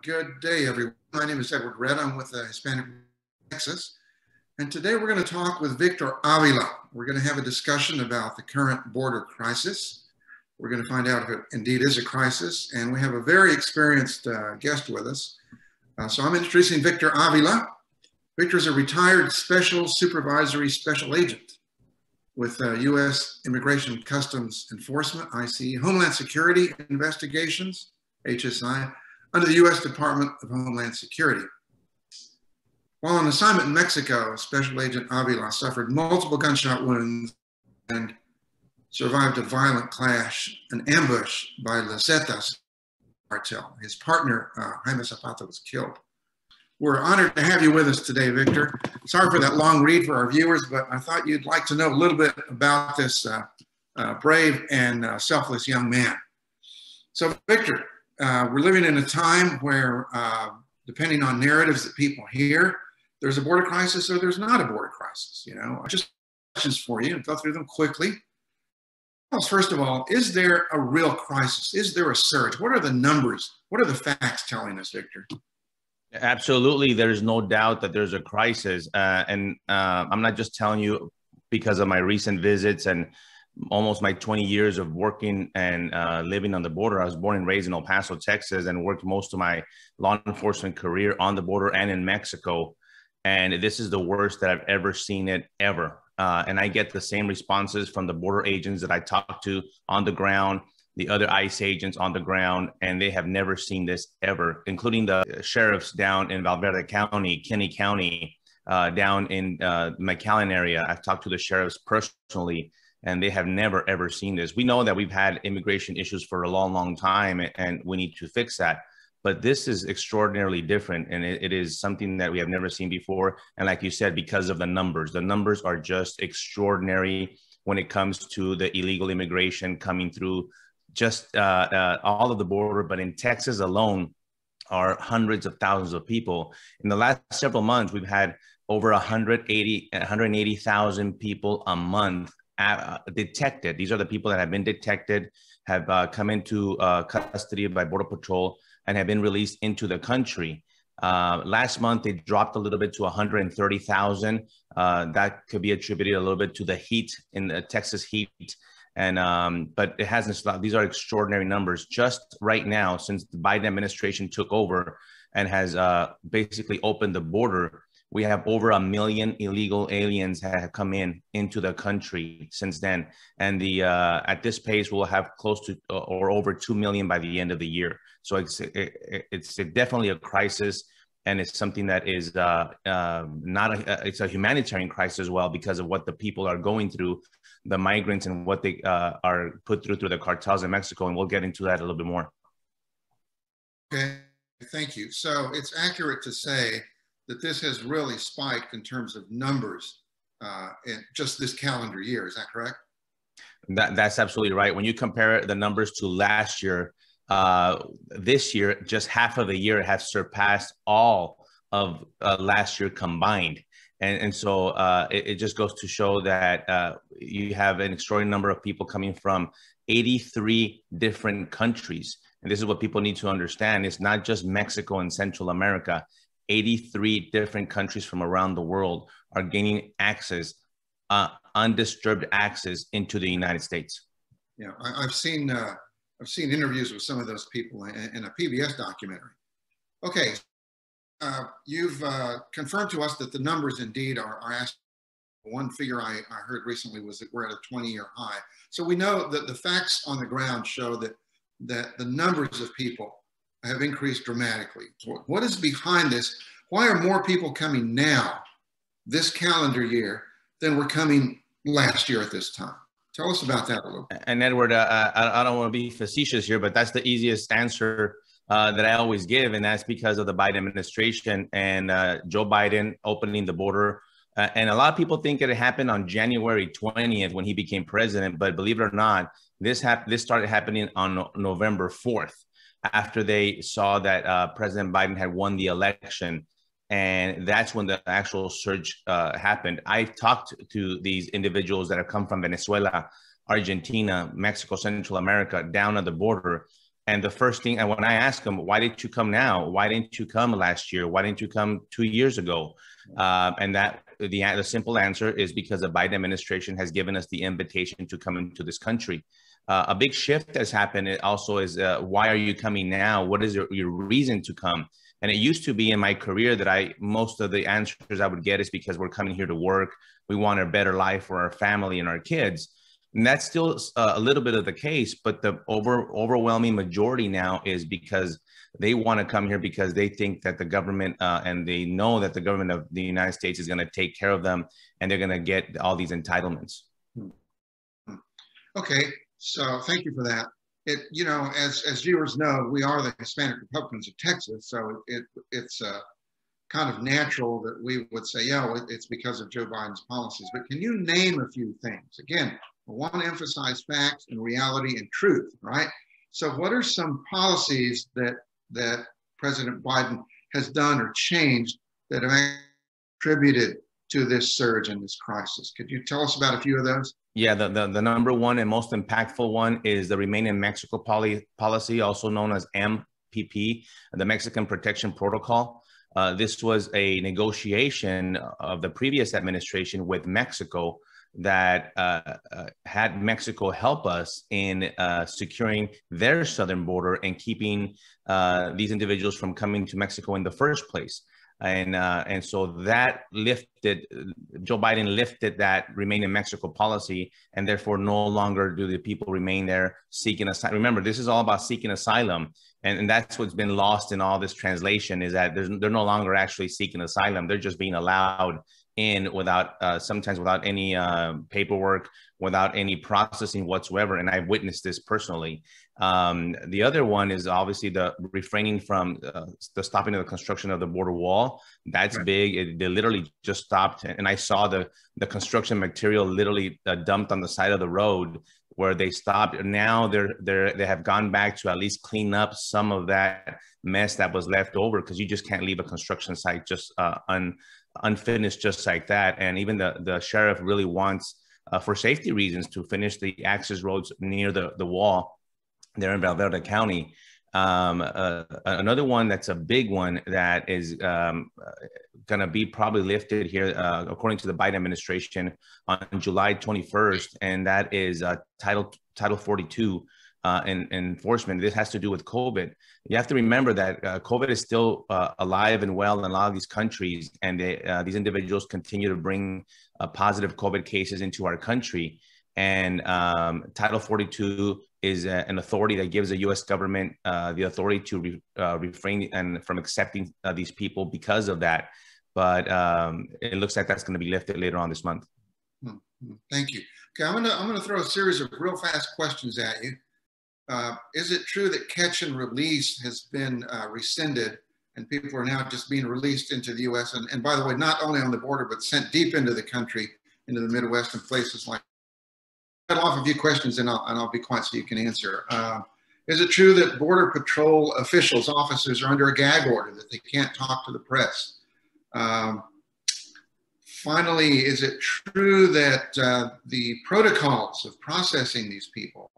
Good day, everyone. My name is Retta. I'm with Hispanic, Texas. And today we're going to talk with Victor Avila. We're going to have a discussion about the current border crisis. We're going to find out if it indeed is a crisis. And we have a very experienced guest with us. So I'm introducing Victor Avila. Victor is a retired special supervisory special agent with U.S. Immigration Customs Enforcement, IC, Homeland Security Investigations, HSI, under the U.S. Department of Homeland Security. While on assignment in Mexico, Special Agent Avila suffered multiple gunshot wounds and survived a violent clash, an ambush by the Zetas cartel. His partner, Jaime Zapata, was killed. We're honored to have you with us today, Victor. Sorry for that long read for our viewers, but I thought you'd like to know a little bit about this brave and selfless young man. So, Victor, we're living in a time where, depending on narratives that people hear, there's a border crisis or there's not a border crisis. You know, just questions for you and go through them quickly. First of all, is there a real crisis? Is there a surge? What are the numbers? What are the facts telling us, Victor? Absolutely. There's no doubt that there's a crisis. I'm not just telling you because of my recent visits and almost my 20 years of working and living on the border. I was born and raised in El Paso, Texas, and worked most of my law enforcement career on the border and in Mexico. And this is the worst that I've ever seen it ever. And I get the same responses from the border agents that I talk to on the ground, the other ICE agents on the ground, and they have never seen this ever, including the sheriffs down in Valverde County, Kinney County, down in McAllen area. I've talked to the sheriffs personally, and they have never, ever seen this. We know that we've had immigration issues for a long, long time, and we need to fix that. But this is extraordinarily different, and it is something that we have never seen before. And like you said, because of the numbers are just extraordinary when it comes to the illegal immigration coming through just all of the border. But in Texas alone are hundreds of thousands of people. In the last several months, we've had over 180,000 people a month detected. These are the people that have been detected, have come into custody by Border Patrol, and have been released into the country. Last month, they dropped a little bit to 130,000. That could be attributed a little bit to the heat, in the Texas heat. But it hasn't stopped. These are extraordinary numbers. Just right now, since the Biden administration took over and has basically opened the border, we have over 1 million illegal aliens that have come into the country since then. And at this pace, we'll have close to or over 2 million by the end of the year. So it's definitely a crisis, and it's something that is it's a humanitarian crisis as well, because of what the people are going through, the migrants, and what they are put through the cartels in Mexico. And we'll get into that a little bit more. Okay, thank you. So it's accurate to say that this has really spiked in terms of numbers in just this calendar year. Is that correct? That's absolutely right. When you compare the numbers to last year, this year, just half of the year has surpassed all of last year combined. And so it just goes to show that you have an extraordinary number of people coming from 83 different countries. And this is what people need to understand. It's not just Mexico and Central America. 83 different countries from around the world are gaining access, undisturbed access into the United States. Yeah, I've seen interviews with some of those people in a PBS documentary. Okay, you've confirmed to us that the numbers indeed are asked. One figure I heard recently was that we're at a 20-year high. So we know that the facts on the ground show that the numbers of people have increased dramatically. What is behind this? Why are more people coming now, this calendar year, than were coming last year at this time? Tell us about that a little bit. And Edward, I don't want to be facetious here, but that's the easiest answer that I always give, and that's because of the Biden administration and Joe Biden opening the border. And a lot of people think it happened on January 20th when he became president, but believe it or not, this started happening on November 4th. After they saw that President Biden had won the election. And that's when the actual surge happened. I've talked to these individuals that have come from Venezuela, Argentina, Mexico, Central America, down at the border. And the first thing, and when I ask them, why didn't you come now? Why didn't you come last year? Why didn't you come 2 years ago? And that the simple answer is because the Biden administration has given us the invitation to come into this country. A big shift has happened. It also is, why are you coming now? What is your reason to come? And it used to be in my career that most of the answers I would get is because we're coming here to work. We want a better life for our family and our kids. And that's still a little bit of the case, but the overwhelming majority now is because they want to come here because they think that the government and they know that the government of the United States is going to take care of them and they're going to get all these entitlements. Okay, so thank you for that. As viewers know, we are the Hispanic Republicans of Texas, so it's kind of natural that we would say, yeah, it's because of Joe Biden's policies. But can you name a few things? Again, I want to emphasize facts and reality and truth, right? So what are some policies that President Biden has done or changed that have contributed to this surge and this crisis? Could you tell us about a few of those? Yeah, the number one and most impactful one is the Remain in Mexico policy, also known as MPP, the Mexican Protection Protocol. This was a negotiation of the previous administration with Mexico that had Mexico help us in securing their southern border and keeping these individuals from coming to Mexico in the first place. And so that Joe Biden lifted that Remain in Mexico policy, and therefore no longer do the people remain there seeking asylum. Remember, this is all about seeking asylum. And that's what's been lost in all this translation is that they're no longer actually seeking asylum. They're just being allowed in sometimes without any paperwork, without any processing whatsoever. And I've witnessed this personally. The other one is obviously the refraining from the stopping of the construction of the border wall. That's right. Big. They literally just stopped. And I saw the construction material literally dumped on the side of the road where they stopped. Now they have gone back to at least clean up some of that mess that was left over, because you just can't leave a construction site just unfinished just like that. And even the sheriff really wants, for safety reasons, to finish the access roads near the wall there in Avila County. Another one that's a big one that is going to be probably lifted here, according to the Biden administration, on July 21st, and that is Title 42 enforcement. This has to do with COVID. You have to remember that COVID is still alive and well in a lot of these countries, and these individuals continue to bring positive COVID cases into our country. And Title 42 is an authority that gives the U.S. government the authority to refrain from accepting these people because of that. But it looks like that's going to be lifted later on this month. Thank you. Okay, I'm gonna throw a series of real fast questions at you. Is it true that catch and release has been rescinded and people are now just being released into the U.S. And by the way, not only on the border, but sent deep into the country, into the Midwest and places like that? I'll off a few questions and I'll be quiet so you can answer. Is it true that Border Patrol officials, officers, are under a gag order, that they can't talk to the press? Finally, is it true that the protocols of processing these people,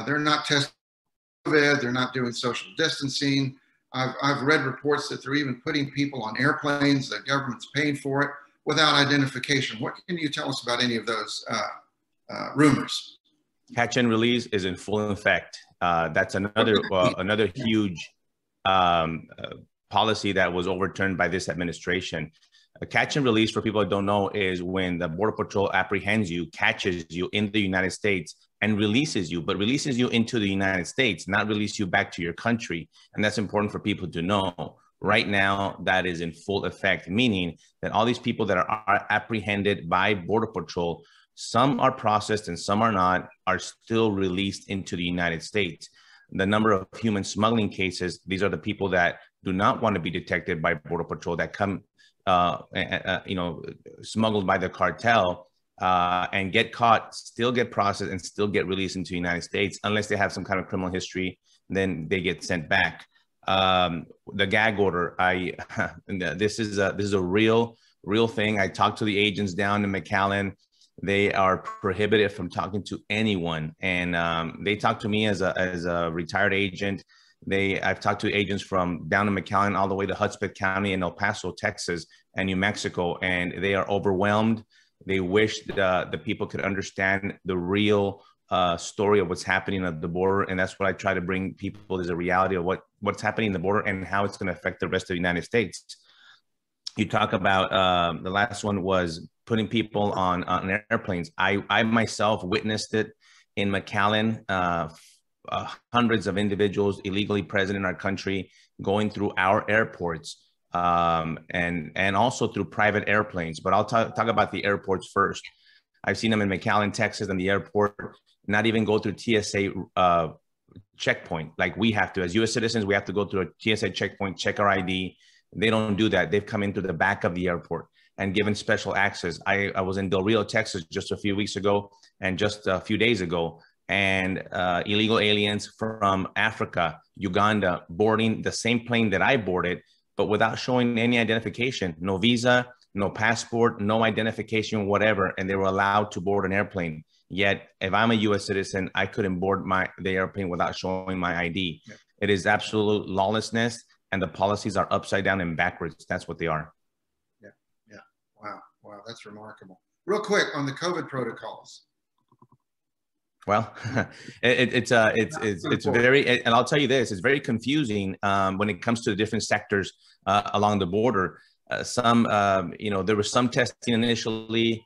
they're not testing COVID, they're not doing social distancing? I've read reports that they're even putting people on airplanes, the government's paying for it, without identification. What can you tell us about any of those rumors? Catch and release is in full effect. That's another huge policy that was overturned by this administration. A catch and release, for people that don't know, is when the Border Patrol apprehends you, catches you in the United States, and releases you, but releases you into the United States, not release you back to your country. And that's important for people to know. Right now, that is in full effect, meaning that all these people that are apprehended by Border Patrol, some are processed and some are not, are still released into the United States. The number of human smuggling cases, these are the people that do not want to be detected by Border Patrol, that come smuggled by the cartel and get caught, still get processed and still get released into the United States, unless they have some kind of criminal history, then they get sent back. The gag order, this is a real thing. I talked to the agents down in McAllen. They are prohibited from talking to anyone. And they talk to me as a retired agent. I've talked to agents from down in McAllen all the way to Hudspeth County and El Paso, Texas, and New Mexico, and they are overwhelmed. They wish the people could understand the real story of what's happening at the border, and that's what I try to bring people is a reality of what's happening in the border and how it's going to affect the rest of the United States. You talk about the last one was putting people on airplanes. I myself witnessed it in McAllen. Hundreds of individuals illegally present in our country going through our airports, and also through private airplanes. But I'll talk about the airports first. I've seen them in McAllen, Texas, and the airport not even go through TSA checkpoint like we have to. As U.S. citizens, we have to go through a TSA checkpoint, check our ID. They don't do that. They've come into the back of the airport and given special access. I was in Del Rio, Texas, just a few weeks ago and just a few days ago, and illegal aliens from Africa, Uganda, boarding the same plane that I boarded, but without showing any identification, no visa, no passport, no identification, whatever, and they were allowed to board an airplane. Yet, if I'm a U.S. citizen, I couldn't board the airplane without showing my ID. Yeah. It is absolute lawlessness, and the policies are upside down and backwards. That's what they are. Yeah, yeah. Wow, that's remarkable. Real quick on the COVID protocols. Well, it's very, and I'll tell you this, it's very confusing when it comes to the different sectors along the border. There was some testing initially.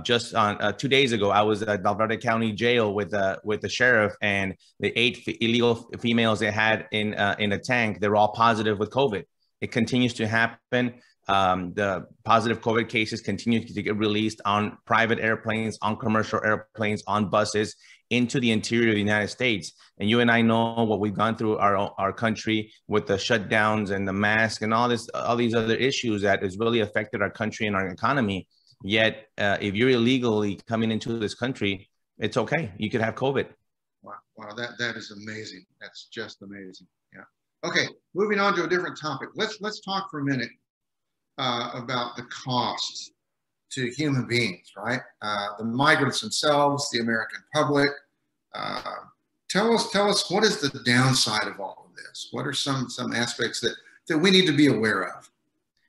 Just on 2 days ago, I was at Valverde County Jail with the sheriff, and the 8 illegal females they had in a tank, they're all positive with COVID. It continues to happen. The positive COVID cases continue to get released on private airplanes, on commercial airplanes, on buses into the interior of the United States. And you and I know what we've gone through our country with the shutdowns and the mask and all these other issues that has really affected our country and our economy. Yet, if you're illegally coming into this country, it's okay. You could have COVID. Wow, that is amazing. That's just amazing. Yeah. Okay, moving on to a different topic. Let's talk for a minute about the cost to human beings, right? The migrants themselves, the American public. Tell us what is the downside of all of this? What are some aspects that we need to be aware of?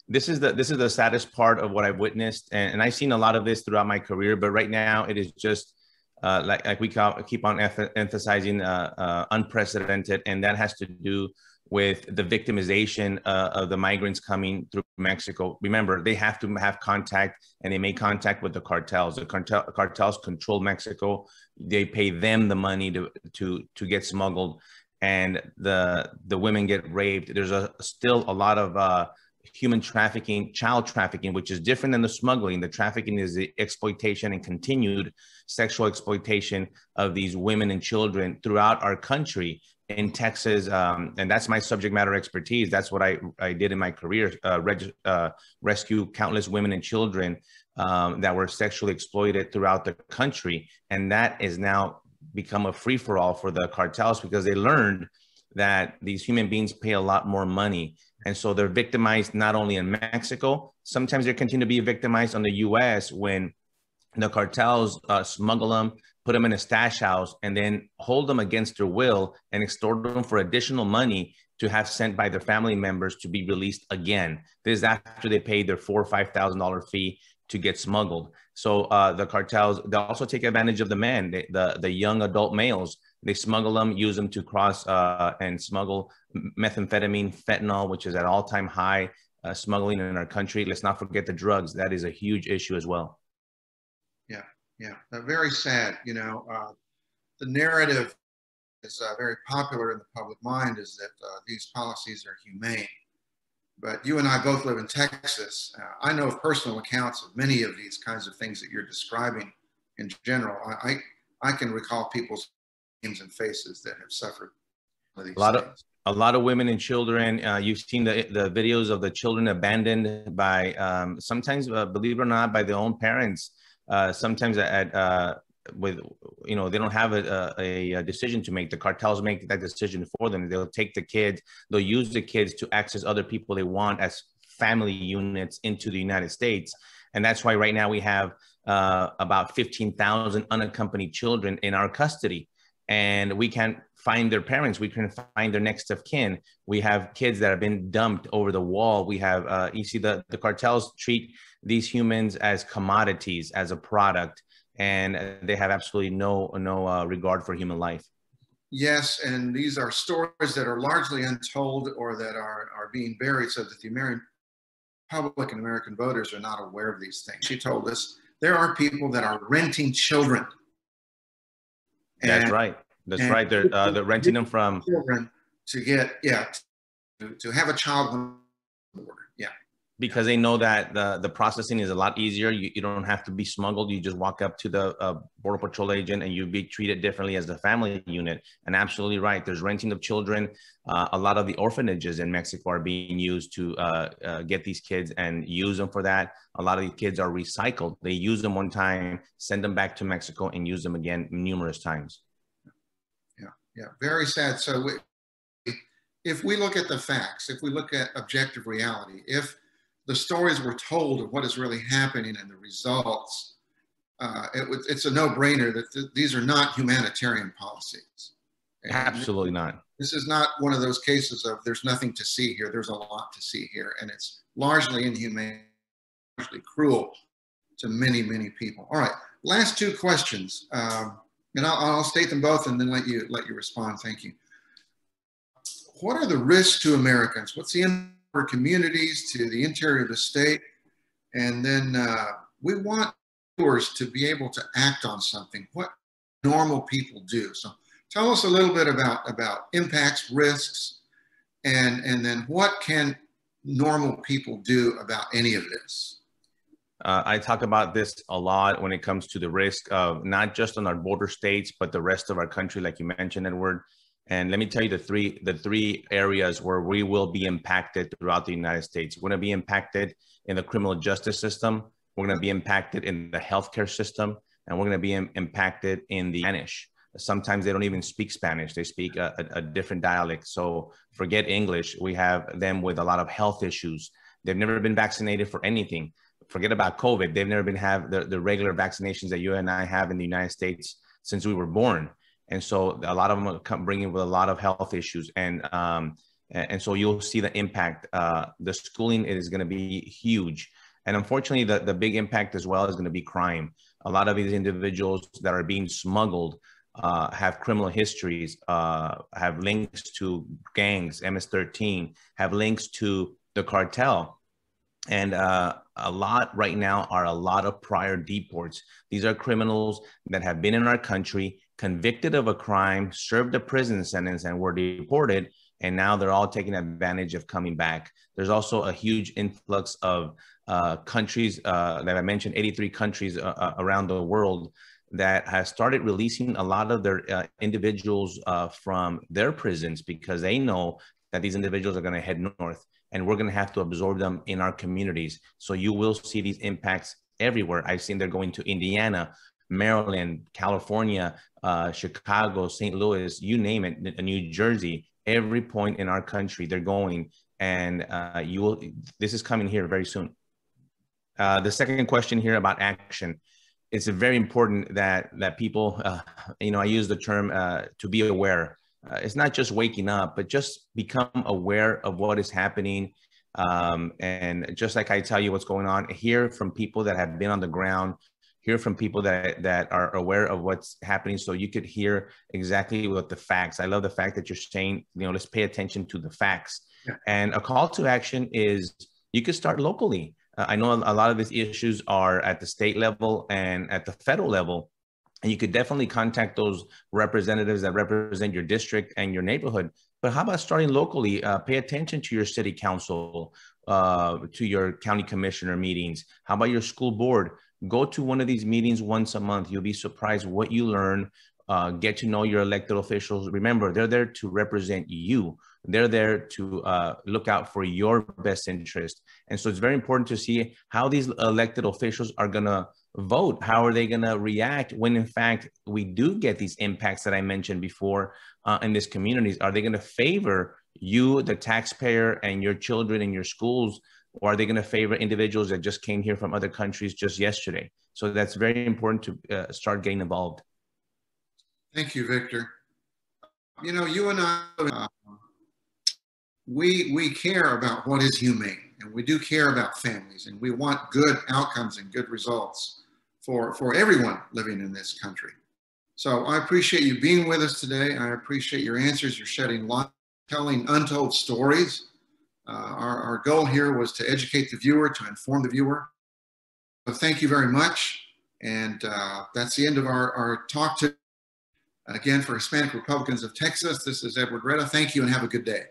This is the saddest part of what I've witnessed, and I've seen a lot of this throughout my career. But right now, it is just like we keep on emphasizing unprecedented, and that has to do with the victimization of the migrants coming through Mexico. Remember, they have to have contact, and they make contact with the cartels. The cartels control Mexico. They pay them the money to get smuggled, and the women get raped. There's still a lot of human trafficking, child trafficking, which is different than the smuggling. The trafficking is the exploitation and continued sexual exploitation of these women and children throughout our country. In Texas, and that's my subject matter expertise. That's what I did in my career, rescue countless women and children that were sexually exploited throughout the country. And that is now become a free-for-all for the cartels because they learned that these human beings pay a lot more money. And so they're victimized not only in Mexico, sometimes they continue to be victimized on the US when the cartels smuggle them, put them in a stash house, and then hold them against their will and extort them for additional money to have sent by their family members to be released again. This is after they paid their $4,000 or $5,000 fee to get smuggled. So the cartels, they also take advantage of the men, the young adult males. They smuggle them, use them to cross and smuggle methamphetamine, fentanyl, which is at all-time high smuggling in our country. Let's not forget the drugs. That is a huge issue as well. Yeah, very sad. You know, the narrative is very popular in the public mind is that these policies are humane. But you and I both live in Texas. I know of personal accounts of many of these kinds of things that you're describing in general. I can recall people's names and faces that have suffered these things. A lot of women and children. You've seen the videos of the children abandoned by sometimes, believe it or not, by their own parents. Sometimes they don't have a decision to make. The cartels make that decision for them. They'll take the kids, they'll use the kids to access other people they want as family units into the United States. And that's why right now we have about 15,000 unaccompanied children in our custody, and we can't find their parents. We can't find their next of kin. We have kids that have been dumped over the wall. We have, you see, the cartels treat these humans as commodities, as a product, and they have absolutely no regard for human life. Yes, and these are stories that are largely untold or that are being buried so that the American public and American voters are not aware of these things. She told us there are people that are renting children. That's right. That's right. They're renting them from children to get, to have a child on the border. Yeah. Because they know that the processing is a lot easier. You don't have to be smuggled. You just walk up to the Border Patrol agent and you'll be treated differently as the family unit. And absolutely right. There's renting of children. A lot of the orphanages in Mexico are being used to get these kids and use them for that. A lot of the kids are recycled. They use them one time, send them back to Mexico, and use them again numerous times. Yeah, very sad. So if we look at the facts, if we look at objective reality, if the stories were told of what is really happening and the results, it's a no-brainer that these are not humanitarian policies. And absolutely not. This is not one of those cases of there's nothing to see here. There's a lot to see here, and it's largely inhumane, largely cruel to many, many people. All right, last two questions. And I'll state them both and then let you respond. Thank you. What are the risks to Americans? What's the impact for communities, to the interior of the state? And then we want viewers to be able to act on something. What normal people do. So tell us a little bit about impacts, risks, and then what can normal people do about any of this? I talk about this a lot when it comes to the risk of not just on our border states, but the rest of our country, like you mentioned, Edward. And let me tell you the three areas where we will be impacted throughout the United States. We're going to be impacted in the criminal justice system. We're going to be impacted in the healthcare system, and we're going to be impacted in the Spanish. Sometimes they don't even speak Spanish. They speak a different dialect. So forget English. We have them with a lot of health issues. They've never been vaccinated for anything. Forget about COVID. They've never been have the regular vaccinations that you and I have in the United States since we were born. And so a lot of them are bringing with a lot of health issues. And so you'll see the impact. The schooling is going to be huge. And unfortunately, the big impact as well is going to be crime. A lot of these individuals that are being smuggled have criminal histories, have links to gangs, MS-13, have links to the cartel. And a lot right now are a lot of prior deports. These are criminals that have been in our country, convicted of a crime, served a prison sentence, and were deported. And now they're all taking advantage of coming back. There's also a huge influx of countries that I mentioned, 83 countries around the world that has started releasing a lot of their individuals from their prisons because they know that these individuals are going to head north. And we're going to have to absorb them in our communities. So you will see these impacts everywhere. I've seen they're going to Indiana, Maryland, California, Chicago, St. Louis, you name it, New Jersey, every point in our country they're going. And this is coming here very soon. The second question here about action. It's very important that people, I use the term to be aware. It's not just waking up, but just become aware of what is happening. And just like I tell you what's going on, hear from people that have been on the ground, hear from people that are aware of what's happening so you could hear exactly what the facts. I love the fact that you're saying, let's pay attention to the facts. Yeah. And a call to action is you could start locally. I know a lot of these issues are at the state level and at the federal level. And you could definitely contact those representatives that represent your district and your neighborhood. But how about starting locally? Pay attention to your city council, to your county commissioner meetings. How about your school board? Go to one of these meetings once a month. You'll be surprised what you learn. Get to know your elected officials. Remember, they're there to represent you. They're there to look out for your best interest. And so it's very important to see how these elected officials are going to vote. How are they going to react when, in fact, we do get these impacts that I mentioned before in these communities? Are they going to favor you, the taxpayer, and your children in your schools Or are they going to favor individuals that just came here from other countries just yesterday? So that's very important to start getting involved. Thank you, Victor. You know, you and I, we care about what is humane, and we do care about families, and we want good outcomes and good results for everyone living in this country. So I appreciate you being with us today. I appreciate your answers. You're shedding light, telling untold stories. Our goal here was to educate the viewer, to inform the viewer. So thank you very much. And that's the end of our talk. Again, for Hispanic Republicans of Texas, this is Edward Retta. Thank you and have a good day.